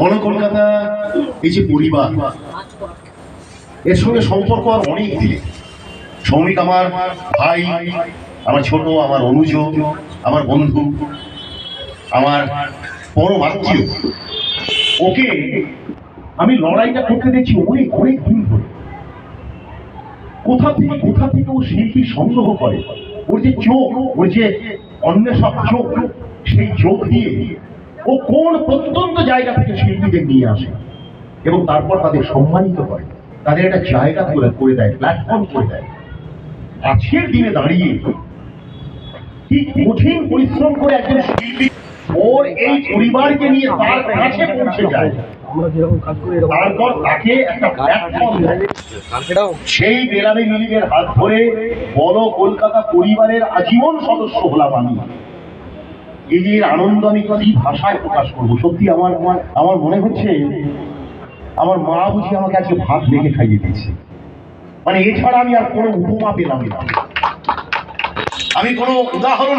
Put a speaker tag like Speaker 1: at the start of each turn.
Speaker 1: বড় কলকাতা এই যে পরিবার, এর সঙ্গে সম্পর্ক আর অনেক দিলে। সৌমিক আমার ভাই, আমার ছোট, আমার অনুজ, আমার বন্ধু, আমার পরম আত্মীয়। ওকে আমি লড়াইটা করতে দেখছি অনেক অনেক দিন ধরে। কোথা থেকে ও শিল্পী সংগ্রহ করে, ওর যে চোখ, ওর যে অন্বেষক চোখ, সেই চোখ দিয়ে ও কোন প্রত্যন্ত জায়গা থেকে শিল্পীদের নিয়ে আসে এবং তারপর তাদের সম্মানিত করে, তাদের একটা জায়গা করে দেয়, প্ল্যাটফর্ম করে দেয়। আজকের দিনে দাঁড়িয়ে কি কঠিন পরিশ্রম করে একজন শিল্পী ওর এই পরিবারকে নিয়ে তার কাছে পৌঁছে যায়, তারপর তাকে একটা প্ল্যাটফর্ম দেয়। সেই বেলাবে মিলিমের হাত ধরে বড় কলকাতা পরিবারের আজীবন সদস্য হলাম আমি। এই যে আনন্দ আমি কি ভাষায় প্রকাশ করবো। সত্যি আমার মনে হচ্ছে আমার মা বুঝি আমাকে আজকে ভাত দেখে খাইয়ে দিয়েছে। মানে এছাড়া আমি আর কোনো উপমা পেলাম না, আমি কোনো উদাহরণ